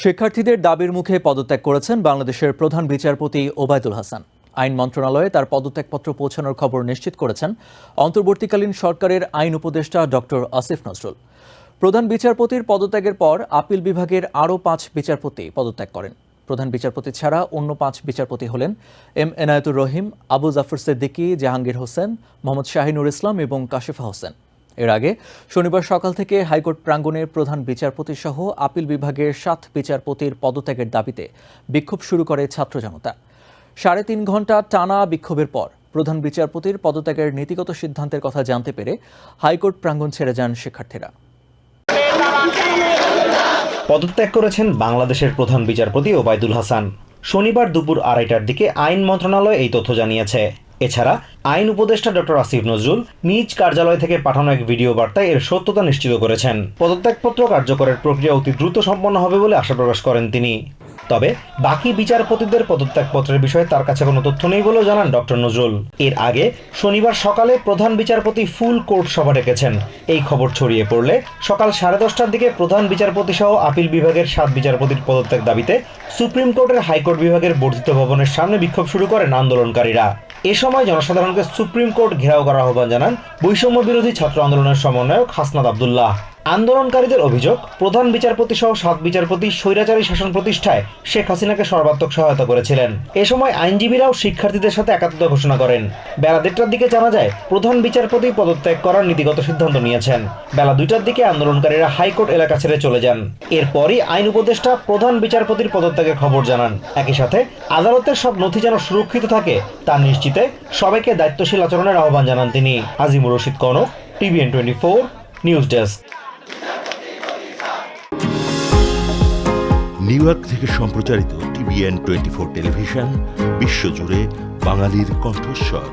শিক্ষার্থীদের দাবির মুখে পদত্যাগ করেছেন বাংলাদেশের প্রধান বিচারপতি ওবায়দুল হাসান। আইন মন্ত্রণালয়ে তার পদত্যাগপত্র পৌঁছানোর খবর নিশ্চিত করেছেন অন্তর্বর্তীকালীন সরকারের আইন উপদেষ্টা ডক্টর আসিফ নজরুল। প্রধান বিচারপতির পদত্যাগের পর আপিল বিভাগের আরও 5 বিচারপতি পদত্যাগ করেন। প্রধান বিচারপতি ছাড়া অন্য 5 বিচারপতি হলেন এম এনায়েতুর রহিম, আবু জাফর সিদ্দিকী, জাহাঙ্গীর হোসেন, মোহাম্মদ শাহিনুর ইসলাম এবং কাশিফা হোসেন। এর আগে শনিবার সকাল থেকে হাইকোর্ট প্রাঙ্গণে প্রধান বিচারপতি সহ আপিল বিভাগের 7 বিচারপতির পদত্যাগের দাবিতে বিক্ষোভ শুরু করে ছাত্র জনতা। 3.5 ঘণ্টা টানা বিক্ষোভের পর প্রধান বিচারপতির পদত্যাগের নীতিগত সিদ্ধান্তের কথা জানতে পেরে হাইকোর্ট প্রাঙ্গণ ছেড়ে যান শিক্ষার্থীরা। পদত্যাগ করেছেন বাংলাদেশের প্রধান বিচারপতি ওবায়দুল হাসান। শনিবার দুপুর 2:30টার দিকে আইন মন্ত্রণালয় এই তথ্য জানিয়েছে। এছাড়া আইন উপদেষ্টা ডক্টর আসিফ নজরুল নিজ কার্যালয় থেকে পাঠানো এক ভিডিও বার্তায় এর সত্যতা নিশ্চিত করেছেন। পদত্যাগপত্র কার্যকরের প্রক্রিয়া অতি দ্রুত সম্পন্ন হবে বলে আশা প্রকাশ করেন তিনি। তবে বাকি বিচারপতিদের পদত্যাগপত্রের বিষয়ে তার কাছে কোনো তথ্য নেই বলেও জানান ডক্টর নজরুল। এর আগে শনিবার সকালে প্রধান বিচারপতি ফুল কোর্ট সভা ডেকেছেন। এই খবর ছড়িয়ে পড়লে সকাল 10:30টার দিকে প্রধান বিচারপতি সহ আপিল বিভাগের 7 বিচারপতির পদত্যাগ দাবিতে সুপ্রিম কোর্টের হাইকোর্ট বিভাগের বর্ধিত ভবনের সামনে বিক্ষোভ শুরু করেন আন্দোলনকারীরা। এ সময় জনসাধারণকে সুপ্রিম কোর্ট ঘেরাও করার আহ্বান জানান বৈষম্য বিরোধী ছাত্র আন্দোলনের সমন্বয়ক হাসনাত আব্দুল্লাহ। আন্দোলনকারীদের অভিযোগ, প্রধান বিচারপতি সহ 7 বিচারপতি স্বৈরাচারী শাসন প্রতিষ্ঠায় শেখ হাসিনাকে সর্বাত্মক সহায়তা করেছিলেন। এ সময় আইনজীবীরাও শিক্ষার্থীদের সাথে একাত্মতা ঘোষণা করেন। বেলা 1:30টার দিকে জানা যায় প্রধান বিচারপতি পদত্যাগ করার নীতিগত সিদ্ধান্ত নিয়েছেন। বেলা 2টার দিকে আন্দোলনকারীরা হাইকোর্ট এলাকা ছেড়ে চলে যান। এরপরই আইন উপদেষ্টা প্রধান বিচারপতির পদত্যাগের খবর জানান। একই সাথে আদালতের সব নথি যেন সুরক্ষিত থাকে তা নিশ্চিতে সবাইকে দায়িত্বশীল আচরণের আহ্বান জানান তিনি। Azimur Rashid Kanak, TVN 24 news desk. New York থেকে সম্প্রচারিত TVN 24 টেলিভিশন বিশ্বজুড়ে বাঙালির কণ্ঠস্বর।